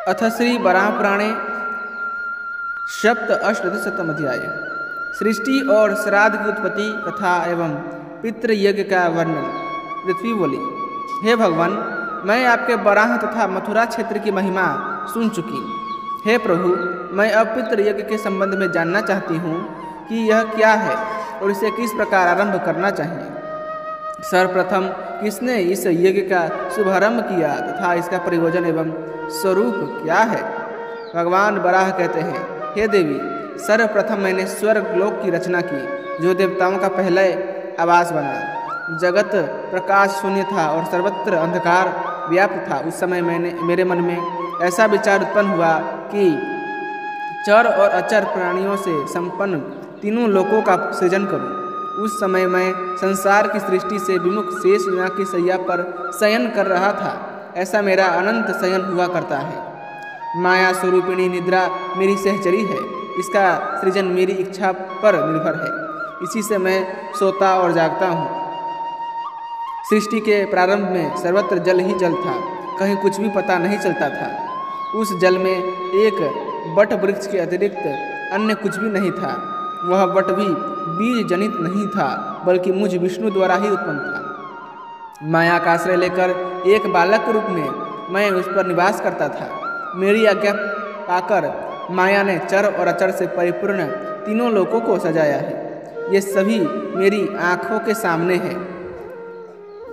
अथ श्री वराह पुराणे सप्त अष्टशतम अध्याय सृष्टि और श्राद्ध की उत्पत्ति कथा एवं पितृयज्ञ का वर्णन। पृथ्वी बोली, हे भगवान, मैं आपके वराह तथा मथुरा क्षेत्र की महिमा सुन चुकी। हे प्रभु, मैं अब पितृयज्ञ के संबंध में जानना चाहती हूँ कि यह क्या है और इसे किस प्रकार आरंभ करना चाहिए। सर्वप्रथम किसने इस यज्ञ का शुभारंभ किया तथा इसका प्रयोजन एवं स्वरूप क्या है। भगवान वराह कहते हैं, हे देवी, सर्वप्रथम मैंने स्वर्ग लोक की रचना की, जो देवताओं का पहले आवास बना। जगत प्रकाश शून्य था और सर्वत्र अंधकार व्याप्त था। उस समय मेरे मन में ऐसा विचार उत्पन्न हुआ कि चर और अचर प्राणियों से संपन्न तीनों लोकों का सृजन करूं। उस समय मैं संसार की सृष्टि से विमुख शेष नाग की शैया पर शयन कर रहा था। ऐसा मेरा अनंत शयन हुआ करता है। माया स्वरूपिणी निद्रा मेरी सहचरी है। इसका सृजन मेरी इच्छा पर निर्भर है। इसी से मैं सोता और जागता हूँ। सृष्टि के प्रारंभ में सर्वत्र जल ही जल था, कहीं कुछ भी पता नहीं चलता था। उस जल में एक बट वृक्ष के अतिरिक्त अन्य कुछ भी नहीं था। वह बट भी बीज जनित नहीं था, बल्कि मुझ विष्णु द्वारा ही उत्पन्न था। माया का आश्रय लेकर एक बालक के रूप में मैं उस पर निवास करता था। मेरी आज्ञा पाकर माया ने चर और अचर से परिपूर्ण तीनों लोकों को सजाया है। ये सभी मेरी आँखों के सामने है।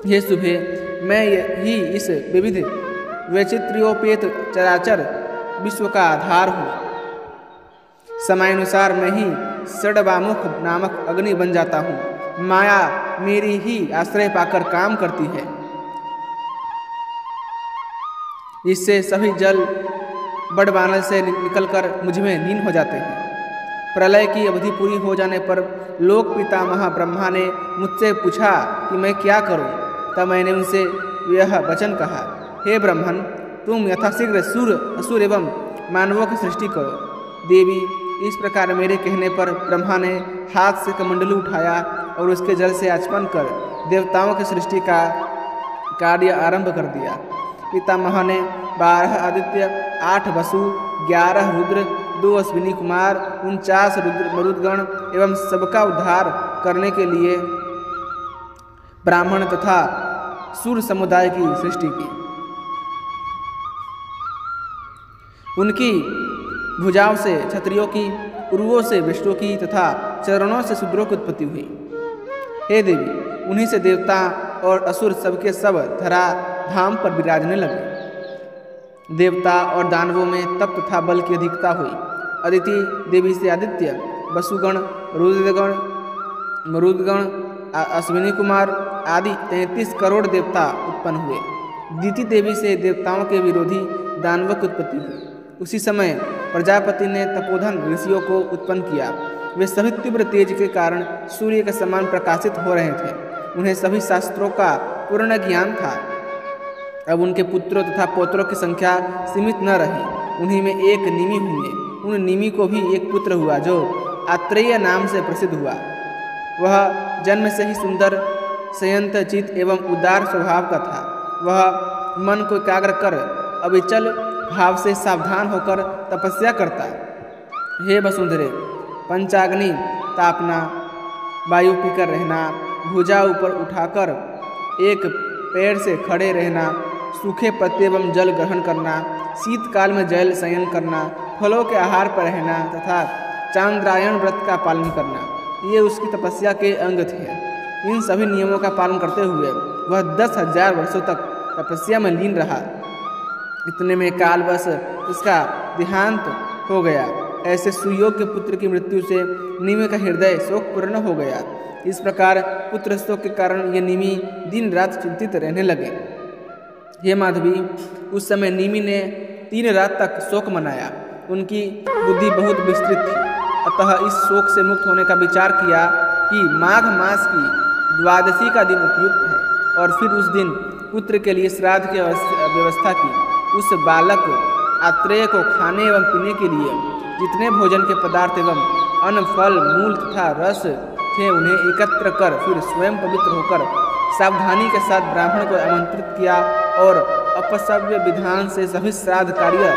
ये सुबह मैं ही इस विविध वैचित्र्योपेत चराचर विश्व का आधार हूँ। समयानुसार मैं ही षड्वामुख नामक अग्नि बन जाता हूँ। माया मेरी ही आश्रय पाकर काम करती है। इससे सभी जल बड़बानल से निकलकर मुझ में लीन हो जाते हैं। प्रलय की अवधि पूरी हो जाने पर लोक पितामह ब्रह्मा ने मुझसे पूछा कि मैं क्या करूं। तब मैंने उनसे यह वचन कहा, हे ब्रह्मन, तुम यथाशीघ्र असुर एवं मानवों की सृष्टि करो। देवी, इस प्रकार मेरे कहने पर ब्रह्मा ने हाथ से कमंडलू उठाया और उसके जल से आचमन कर देवताओं की सृष्टि का कार्य आरंभ कर दिया। पितामह ने 12 आदित्य, 8 वसु, 11 रुद्र, 2 अश्विनी कुमार, 49 मरुदगण एवं सबका उद्धार करने के लिए ब्राह्मण तथा सूर समुदाय की सृष्टि की। उनकी भुजाओं से क्षत्रियों की, उरुओं से वैश्यों की तथा चरणों से शूद्रों की उत्पत्ति हुई। हे देवी, उन्हीं से देवता और असुर सबके सब धरा धाम पर विराजने लगे। देवता और दानवों में तप तथा बल की अधिकता हुई। अदिति देवी से आदित्य, वसुगण, रुद्रगण, मरुदगण, अश्विनी कुमार आदि 33 करोड़ देवता उत्पन्न हुए। दिति देवी से देवताओं के विरोधी दानवों की उत्पत्ति हुई। उसी समय प्रजापति ने तपोधन ऋषियों को उत्पन्न किया। वे सभी तीव्र तेज के कारण सूर्य के समान प्रकाशित हो रहे थे। उन्हें सभी शास्त्रों का पूर्ण ज्ञान था। अब उनके पुत्रों तथा पौत्रों की संख्या सीमित न रही। उन्हीं में एक निमि हुए। उन निमि को भी एक पुत्र हुआ जो आत्रेय नाम से प्रसिद्ध हुआ। वह जन्म से ही सुंदर, संयत चित एवं उदार स्वभाव का था। वह मन को एकाग्र कर अविचल भाव से सावधान होकर तपस्या करता। हे वसुंधरे, पंचाग्नि तापना, वायु पीकर रहना, भुजा ऊपर उठाकर एक पैर से खड़े रहना, सूखे पत्ते एवं जल ग्रहण करना, शीतकाल में जल शयन करना, फलों के आहार पर रहना तथा चांद्रायण व्रत का पालन करना, ये उसकी तपस्या के अंग थे। इन सभी नियमों का पालन करते हुए वह 10,000 वर्षों तक तपस्या में लीन रहा। इतने में कालवश उसका देहांत हो गया। ऐसे सुयोग्य पुत्र की मृत्यु से निमि का हृदय शोकपूर्ण हो गया। इस प्रकार पुत्र शोक के कारण ये निमि दिन रात चिंतित रहने लगे। हे माधवी, उस समय निमि ने 3 रात तक शोक मनाया। उनकी बुद्धि बहुत विस्तृत थी। अतः इस शोक से मुक्त होने का विचार किया कि माघ मास की द्वादशी का दिन उपयुक्त है, और फिर उस दिन पुत्र के लिए श्राद्ध की व्यवस्था की। उस बालक आत्रेय को खाने एवं पीने के लिए जितने भोजन के पदार्थ एवं अन्न, फल, मूल तथा रस थे उन्हें एकत्र कर फिर स्वयं पवित्र होकर सावधानी के साथ ब्राह्मण को आमंत्रित किया और अपसव्य विधान से सभी श्राद्ध कार्य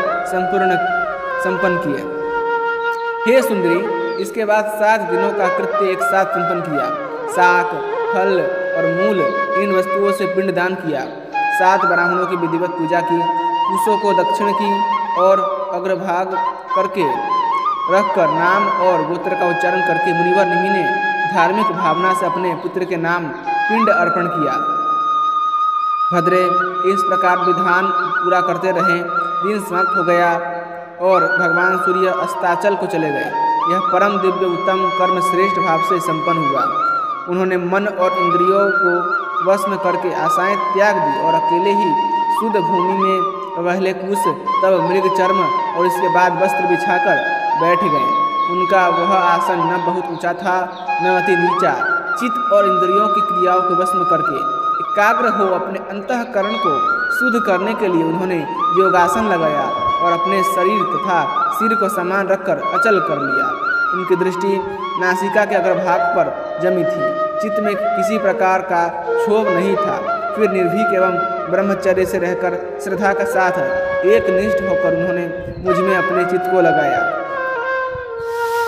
संपन्न किए। हे सुंदरी, इसके बाद 7 दिनों का कृत्य एक साथ संपन्न किया। शाक, फल और मूल इन वस्तुओं से पिंडदान किया। 7 ब्राह्मणों की विधिवत पूजा की, कुशों को दक्षिण की और अग्रभाग करके रखकर नाम और गोत्र का उच्चारण करके मुनिवर निमि ने धार्मिक भावना से अपने पुत्र के नाम पिंड अर्पण किया। भद्रे इस प्रकार विधान पूरा करते रहे। दिन समाप्त हो गया और भगवान सूर्य अस्ताचल को चले गए। यह परम दिव्य उत्तम कर्म श्रेष्ठ भाव से संपन्न हुआ। उन्होंने मन और इंद्रियों को वश में करके आशाएं त्याग दी और अकेले ही शुद्ध भूमि में पहले कुश, तब मृग चर्म और इसके बाद वस्त्र बिछाकर बैठ गए। उनका वह आसन न बहुत ऊंचा था न अति नीचा। चित्त और इंद्रियों की क्रियाओं को वश में करके एकाग्र हो अपने अंतःकरण को शुद्ध करने के लिए उन्होंने योगासन लगाया और अपने शरीर तथा सिर को समान रखकर अचल कर लिया। उनकी दृष्टि नासिका के अग्रभाग पर जमी थी। चित्त में किसी प्रकार का क्षोभ नहीं था। फिर निर्भीक एवं ब्रह्मचर्य से रहकर श्रद्धा के साथ एक निष्ठ होकर उन्होंने मुझ में अपने चित्त को लगाया।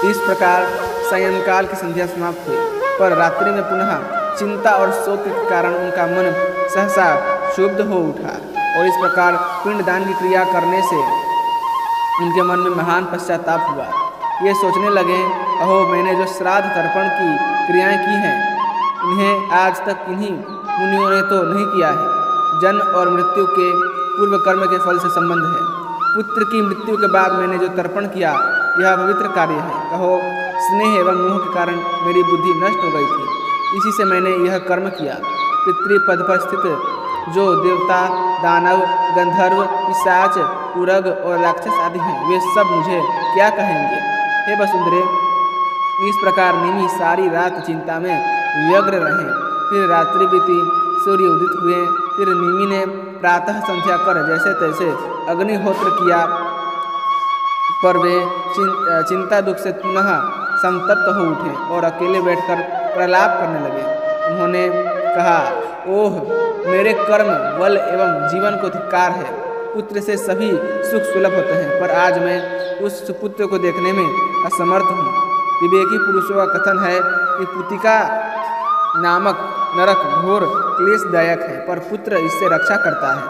इस प्रकार सायंकाल की संध्या समाप्त हुई, पर रात्रि में पुनः चिंता और शोक के कारण उनका मन सहसा क्षुब्ध हो उठा और इस प्रकार पिंडदान की क्रिया करने से उनके मन में महान पश्चाताप हुआ। ये सोचने लगे, अहो, मैंने जो श्राद्ध तर्पण की क्रियाएं की हैं, इन्हें आज तक किन्हीं मुनियों ने तो नहीं किया है। जन्म और मृत्यु के पूर्व कर्म के फल से संबंध है। पुत्र की मृत्यु के बाद मैंने जो तर्पण किया, यह पवित्र कार्य है। कहो, स्नेह एवं मोह के कारण मेरी बुद्धि नष्ट हो गई थी, इसी से मैंने यह कर्म किया। पितृपद पर स्थित जो देवता, दानव, गंधर्व, पिशाच, पुरग और राक्षस आदि हैं, वे सब मुझे क्या कहेंगे? हे वसुंधरे, इस प्रकार निमि सारी रात चिंता में व्यग्र रहे। फिर रात्रि बीती, सूर्य उदित हुए। फिर निमि ने प्रातः संध्या कर जैसे तैसे अग्निहोत्र किया, पर वे चिंता दुख से पुनः संतप्त हो उठे और अकेले बैठकर प्रलाप करने लगे। उन्होंने कहा, ओह, मेरे कर्म, बल एवं जीवन को धिक्कार है। पुत्र से सभी सुख सुलभ होते हैं, पर आज मैं उस सुपुत्र को देखने में असमर्थ हूँ। विवेकी पुरुषों का कथन है कि पुतिका नामक नरक घोर क्लेशदायक है, पर पुत्र इससे रक्षा करता है।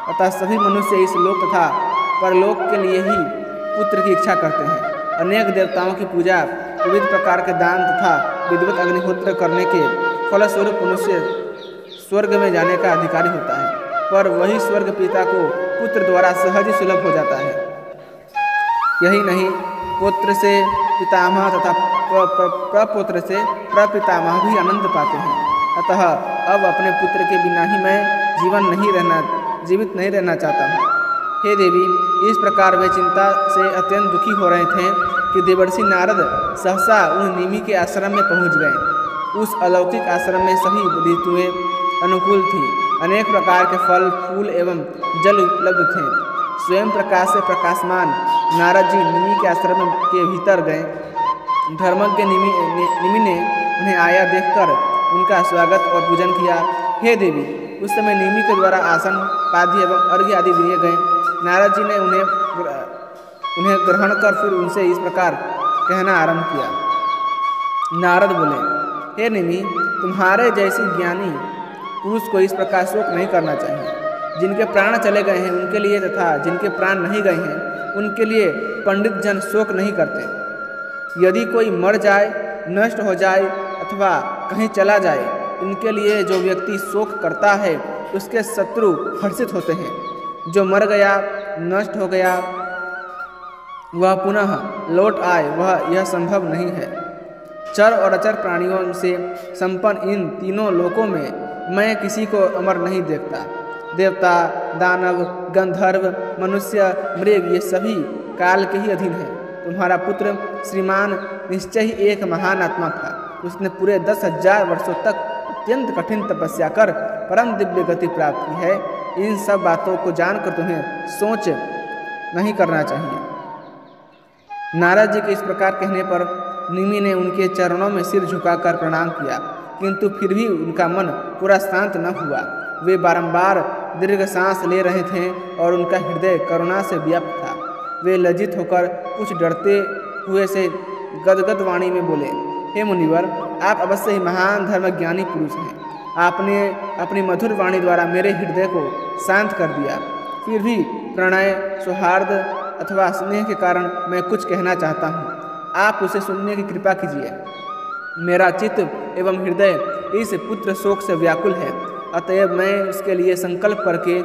अतः सभी मनुष्य इस लोक तथा परलोक के लिए ही पुत्र की इच्छा करते हैं। अनेक देवताओं की पूजा, विविध प्रकार के दान तथा विधिवत अग्निहोत्र करने के फलस्वरूप मनुष्य स्वर्ग में जाने का अधिकारी होता है, पर वही स्वर्ग पिता को पुत्र द्वारा सहज सुलभ हो जाता है। यही नहीं, पुत्र से पितामह तथा प्रपुत्र से प्रपितामह भी आनंद पाते हैं। अतः अब अपने पुत्र के बिना ही मैं जीवित नहीं रहना चाहता हूँ। हे देवी, इस प्रकार वे चिंता से अत्यंत दुखी हो रहे थे कि देवर्षि नारद सहसा उन निमि के आश्रम में पहुँच गए। उस अलौकिक आश्रम में सभी ऋतुएं अनुकूल थीं। अनेक प्रकार के फल, फूल एवं जल उपलब्ध थे। स्वयं प्रकाश से प्रकाशमान नारद जी निमि के आश्रम के भीतर गए। धर्मज्ञ निमि ने उन्हें आया देखकर उनका स्वागत और पूजन किया। हे देवी, उस समय निमि के द्वारा आसन, पाद्य एवं अर्घ्य आदि दिए गए। नारद जी ने उन्हें ग्रहण कर फिर उनसे इस प्रकार कहना आरंभ किया। नारद बोले, हे निमि, तुम्हारे जैसी ज्ञानी पुरुष को इस प्रकार शोक नहीं करना चाहिए। जिनके प्राण चले गए हैं उनके लिए तथा जिनके प्राण नहीं गए हैं उनके लिए पंडित जन शोक नहीं करते। यदि कोई मर जाए, नष्ट हो जाए अथवा कहीं चला जाए, इनके लिए जो व्यक्ति शोक करता है उसके शत्रु हर्षित होते हैं। जो मर गया, नष्ट हो गया, वह पुनः लौट आए, वह यह संभव नहीं है। चर और अचर प्राणियों से संपन्न इन तीनों लोकों में मैं किसी को अमर नहीं देखता। देवता, दानव, गंधर्व, मनुष्य, मृग, ये सभी काल के ही अधीन हैं। तुम्हारा पुत्र श्रीमान निश्चय ही एक महान आत्मा था। उसने पूरे 10,000 वर्षों तक अत्यंत कठिन तपस्या कर परम दिव्य गति प्राप्त की है। इन सब बातों को जानकर तुम्हें सोच नहीं करना चाहिए। नारद जी के इस प्रकार कहने पर निमि ने उनके चरणों में सिर झुकाकर प्रणाम किया, किंतु फिर भी उनका मन पूरा शांत न हुआ। वे बारंबार दीर्घ सांस ले रहे थे और उनका हृदय करुणा से व्याप्त था। वे लज्जित होकर कुछ डरते हुए से गदगद वाणी में बोले, हे मुनिवर, आप अवश्य ही महान धर्मज्ञानी पुरुष हैं। आपने अपनी मधुर वाणी द्वारा मेरे हृदय को शांत कर दिया। फिर भी प्रणय, सौहार्द अथवा स्नेह के कारण मैं कुछ कहना चाहता हूँ। आप उसे सुनने की कृपा कीजिए। मेरा चित्त एवं हृदय इस पुत्र शोक से व्याकुल है, अतएव मैं उसके लिए संकल्प करके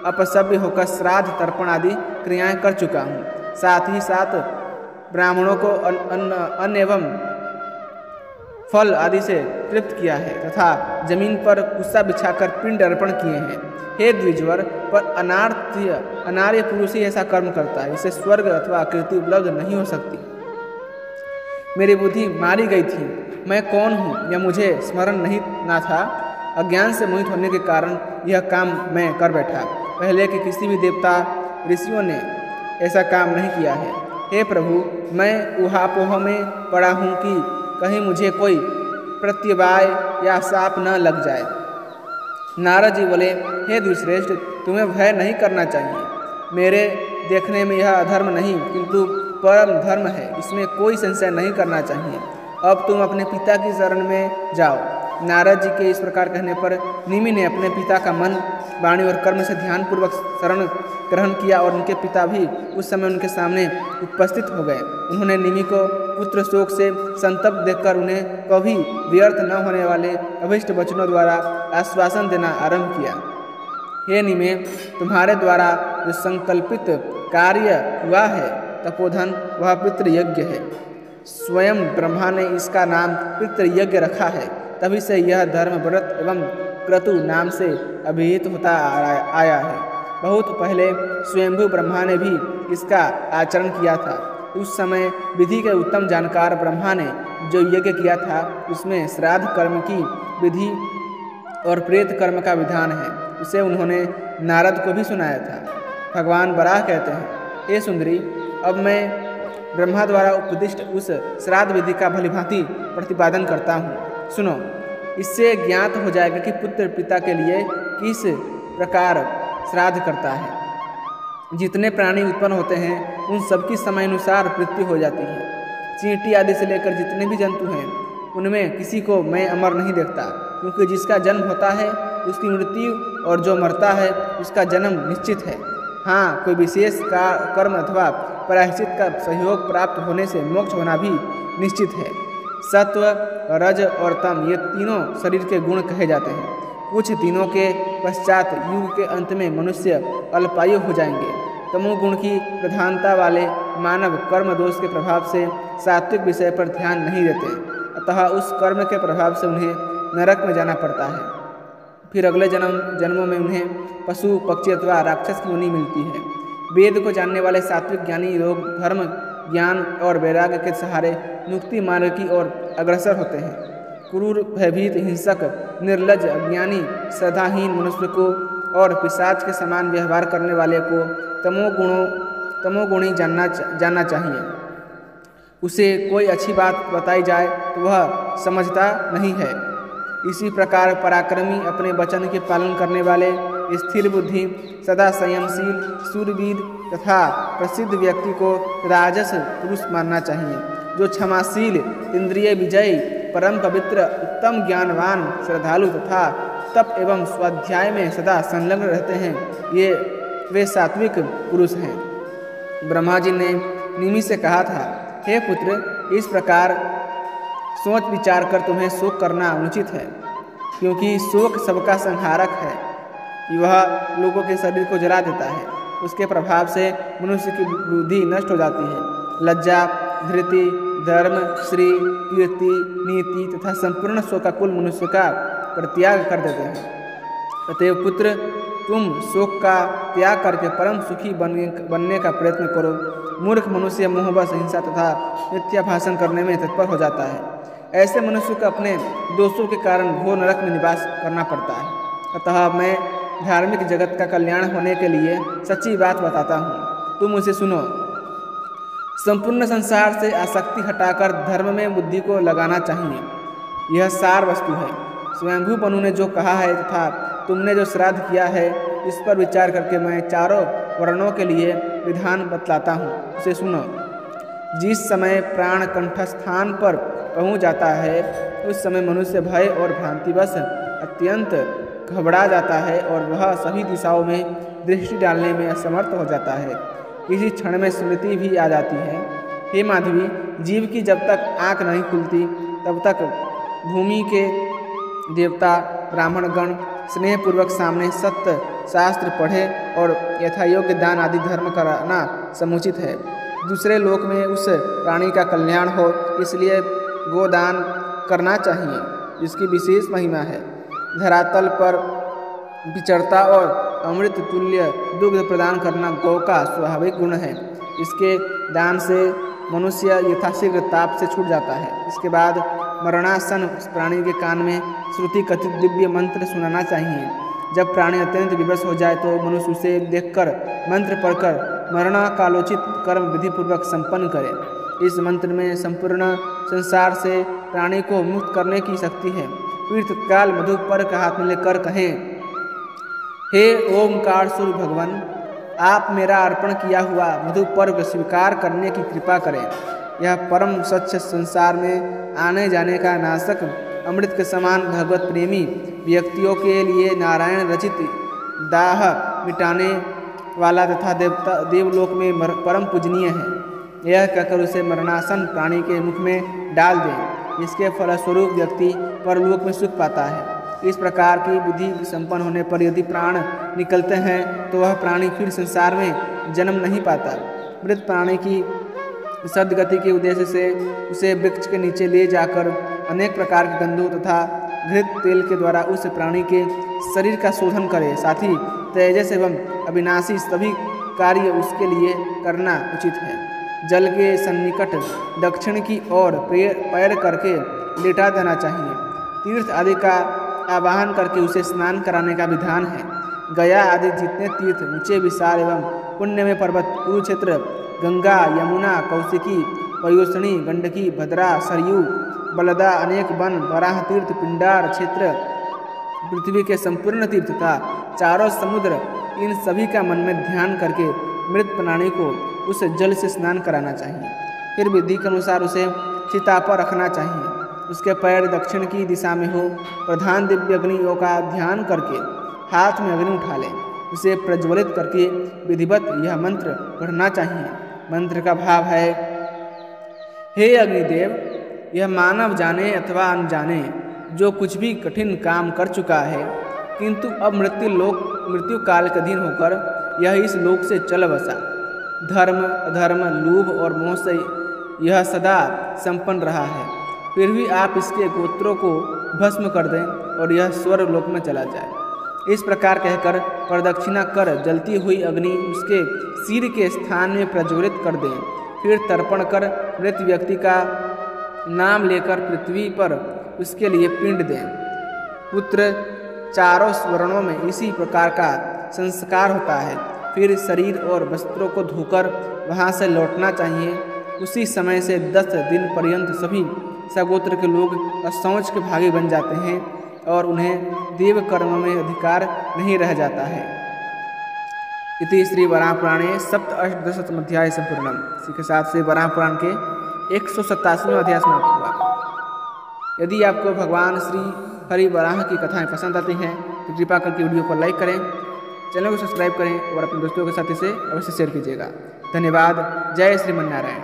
अपसभ्य होकर श्राद्ध, तर्पण आदि क्रियाएं कर चुका हूँ। साथ ही साथ ब्राह्मणों को अन्न एवं फल आदि से तृप्त किया है तथा जमीन पर कुस्सा बिछाकर पिंड अर्पण किए हैं। हे द्विजवर, पर अनार्य पुरुष ही ऐसा कर्म करता है। इसे स्वर्ग अथवा आकृति उपलब्ध नहीं हो सकती। मेरी बुद्धि मारी गई थी। मैं कौन हूँ यह मुझे स्मरण नहीं ना था। अज्ञान से मोहित होने के कारण यह काम मैं कर बैठा। पहले के किसी भी देवता ऋषियों ने ऐसा काम नहीं किया है। हे प्रभु, मैं ऊहापोह में पड़ा हूँ कि कहीं मुझे कोई प्रत्यवाय या शाप न लग जाए। नारद जी बोले, हे द्विश्रेष्ठ, तुम्हें भय नहीं करना चाहिए। मेरे देखने में यह अधर्म नहीं किंतु परम धर्म है, इसमें कोई संशय नहीं करना चाहिए। अब तुम अपने पिता की शरण में जाओ। नारद जी के इस प्रकार कहने पर निमि ने अपने पिता का मन, वाणी और कर्म से ध्यानपूर्वक शरण ग्रहण किया और उनके पिता भी उस समय उनके सामने उपस्थित हो गए। उन्होंने निमि को पुत्र शोक से संतप्त देखकर उन्हें कभी व्यर्थ न होने वाले अभिष्ट वचनों द्वारा आश्वासन देना आरंभ किया। हे निमे, तुम्हारे द्वारा जो संकल्पित कार्य हुआ है तपोधन, वह पितृयज्ञ है। स्वयं ब्रह्मा ने इसका नाम पितृयज्ञ रखा है। तभी से यह धर्म व्रत एवं क्रतु नाम से अभिहित होता आया है। बहुत पहले स्वयंभू ब्रह्मा ने भी इसका आचरण किया था। उस समय विधि के उत्तम जानकार ब्रह्मा ने जो यज्ञ किया था उसमें श्राद्ध कर्म की विधि और प्रेत कर्म का विधान है। उसे उन्होंने नारद को भी सुनाया था। भगवान बराह कहते हैं, हे सुंदरी, अब मैं ब्रह्मा द्वारा उपदिष्ट उस श्राद्ध विधि का भलीभांति प्रतिपादन करता हूँ। सुनो, इससे ज्ञात हो जाएगा कि पुत्र पिता के लिए किस प्रकार श्राद्ध करता है। जितने प्राणी उत्पन्न होते हैं उन सबकी समय अनुसार मृत्यु हो जाती है। चींटी आदि से लेकर जितने भी जंतु हैं उनमें किसी को मैं अमर नहीं देखता, क्योंकि जिसका जन्म होता है उसकी मृत्यु और जो मरता है उसका जन्म निश्चित है। हाँ, कोई विशेष कर्म अथवा प्रायश्चित का सहयोग प्राप्त होने से मोक्ष होना भी निश्चित है। सत्व, रज और तम ये तीनों शरीर के गुण कहे जाते हैं। कुछ दिनों के पश्चात युग के अंत में मनुष्य अल्पायु हो जाएंगे। तमोगुण की प्रधानता वाले मानव कर्म दोष के प्रभाव से सात्विक विषय पर ध्यान नहीं देते, अतः उस कर्म के प्रभाव से उन्हें नरक में जाना पड़ता है। फिर अगले जन्मों में उन्हें पशु, पक्षी अथवा राक्षस की योनि मिलती है। वेद को जानने वाले सात्विक ज्ञानी लोग धर्म, ज्ञान और वैराग्य के सहारे मुक्ति मार्ग की ओर अग्रसर होते हैं। क्रूर, भयभीत, हिंसक, निर्लज्ज, अज्ञानी, श्रद्धाहीन मनुष्य को और पिशाच के समान व्यवहार करने वाले को तमोगुणी जानना चाहिए। उसे कोई अच्छी बात बताई जाए तो वह समझता नहीं है। इसी प्रकार पराक्रमी, अपने वचन के पालन करने वाले, स्थिर बुद्धि, सदा संयमशील, शूरवीर तथा प्रसिद्ध व्यक्ति को राजस पुरुष मानना चाहिए। जो क्षमाशील, इंद्रिय विजयी, परम पवित्र, उत्तम ज्ञानवान, श्रद्धालु तथा तप एवं स्वाध्याय में सदा संलग्न रहते हैं, वे सात्विक पुरुष हैं। ब्रह्मा जी ने निमि से कहा था, हे पुत्र, इस प्रकार सोच विचार कर तुम्हें शोक करना अनुचित है, क्योंकि शोक सबका संहारक है। वह लोगों के शरीर को जला देता है। उसके प्रभाव से मनुष्य की बुद्धि नष्ट हो जाती है। लज्जा, धृति, धर्म, श्री, कीर्ति, नीति तथा संपूर्ण शोकाकुल मनुष्य का परित्याग कर देते हैं। अतएव पुत्र, तुम शोक का त्याग करके परम सुखी बनने का प्रयत्न करो। मूर्ख मनुष्य मोहवश, हिंसा तथा मिथ्या भाषण करने में तत्पर हो जाता है। ऐसे मनुष्य को अपने दोषों के कारण घोर नरक में निवास करना पड़ता है। अतः मैं धार्मिक जगत का कल्याण होने के लिए सच्ची बात बताता हूँ, तुम उसे सुनो। संपूर्ण संसार से आसक्ति हटाकर धर्म में बुद्धि को लगाना चाहिए। यह सार वस्तु है। स्वयंभू मनु ने जो कहा है तथा तुमने जो श्राद्ध किया है, इस पर विचार करके मैं चारों वर्णों के लिए विधान बतलाता हूँ, उसे सुनो। जिस समय प्राण कंठस्थान पर पहुँच जाता है उस समय मनुष्य भय और भ्रांतिवश अत्यंत घबरा जाता है और वह सभी दिशाओं में दृष्टि डालने में असमर्थ हो जाता है। किसी क्षण में स्मृति भी आ जाती है। हे माधवी, जीव की जब तक आँख नहीं खुलती तब तक भूमि के देवता ब्राह्मणगण स्नेहपूर्वक सामने सत्य शास्त्र पढ़े और यथायोग्य दान आदि धर्म कराना समुचित है। दूसरे लोक में उस प्राणी का कल्याण हो, इसलिए गोदान करना चाहिए, जिसकी विशेष महिमा है। धरातल पर विचरता और अमृत तुल्य दुग्ध प्रदान करना गौ का स्वाभाविक गुण है। इसके दान से मनुष्य यथाशीघ्र ताप से छूट जाता है। इसके बाद मरणासन उस प्राणी के कान में श्रुति कथित दिव्य मंत्र सुनाना चाहिए। जब प्राणी अत्यंत विवश हो जाए तो मनुष्य उसे देखकर मंत्र पढ़कर मरणाकालोचित कर्म विधिपूर्वक संपन्न करे। इस मंत्र में संपूर्ण संसार से प्राणी को मुक्त करने की शक्ति है। फिर तत्काल मधुपर का हाथ में लेकर कहें, हे ओमकार सूर्य भगवान, आप मेरा अर्पण किया हुआ मधुपर्व स्वीकार करने की कृपा करें। यह परम सच्च संसार में आने जाने का नाशक अमृत के समान भगवत प्रेमी व्यक्तियों के लिए नारायण रचित दाह मिटाने वाला तथा देवलोक में परम पूजनीय है। यह कहकर उसे मरणासन प्राणी के मुख में डाल दें। इसके फलस्वरूप व्यक्ति परलोक में सुख पाता है। इस प्रकार की विधि संपन्न होने पर यदि प्राण निकलते हैं तो वह प्राणी फिर संसार में जन्म नहीं पाता। मृत प्राणी की सद्गति के उद्देश्य से उसे वृक्ष के नीचे ले जाकर अनेक प्रकार के गंधों तथा घृत तेल के द्वारा उस प्राणी के शरीर का शोधन करे। साथ ही तेजस एवं अविनाशी सभी कार्य उसके लिए करना उचित है। जल के सन्निकट दक्षिण की ओर पैर करके लेटा देना चाहिए। तीर्थ आदि का आवाहन करके उसे स्नान कराने का विधान है। गया आदि जितने तीर्थ ऊंचे विशाल एवं पुण्यमय पर्वत कुरुक्षेत्र, गंगा, यमुना, कौशिकी, पयोष्णी, गंडकी, भद्रा, सरयू, बलदा, अनेक वन, वराह तीर्थ, पिंडार क्षेत्र, पृथ्वी के संपूर्ण तीर्थ तथा चारों समुद्र, इन सभी का मन में ध्यान करके मृत प्राणी को उस जल से स्नान कराना चाहिए। फिर विधि के अनुसार उसे चिता पर रखना चाहिए। उसके पैर दक्षिण की दिशा में हो। प्रधान दिव्य अग्नियों का ध्यान करके हाथ में अग्नि उठा लें। उसे प्रज्वलित करके विधिवत यह मंत्र पढ़ना चाहिए। मंत्र का भाव है, हे अग्निदेव, यह मानव जाने अथवा अनजाने जो कुछ भी कठिन काम कर चुका है, किंतु अब मृत्यु काल के अधीन होकर यह इस लोक से चल बसा। धर्म अधर्म लोभ और मोह से यह सदा संपन्न रहा है, फिर भी आप इसके गोत्रों को भस्म कर दें और यह स्वर्ग लोक में चला जाए। इस प्रकार कहकर प्रदक्षिणा कर जलती हुई अग्नि उसके सिर के स्थान में प्रज्वलित कर दें। फिर तर्पण कर मृत व्यक्ति का नाम लेकर पृथ्वी पर उसके लिए पिंड दें। पुत्र चारों वर्णों में इसी प्रकार का संस्कार होता है। फिर शरीर और वस्त्रों को धोकर वहाँ से लौटना चाहिए। उसी समय से 10 दिन पर्यंत सभी सगोत्र के लोग असौच के भागी बन जाते हैं और उन्हें देव कर्म में अधिकार नहीं रह जाता है। इति श्री वराह पुराणे सप्त अष्टदशतम अध्याय संपूर्णम। इसी के साथ से वराह पुराण के 187वें अध्याय समाप्त हुआ। यदि आपको भगवान श्री हरि वराह की कथाएं पसंद आती हैं तो कृपा करके वीडियो को लाइक करें, चैनल को सब्सक्राइब करें और अपने दोस्तों के साथ इसे अवश्य शेयर कीजिएगा। धन्यवाद। जय श्रीमन नारायण।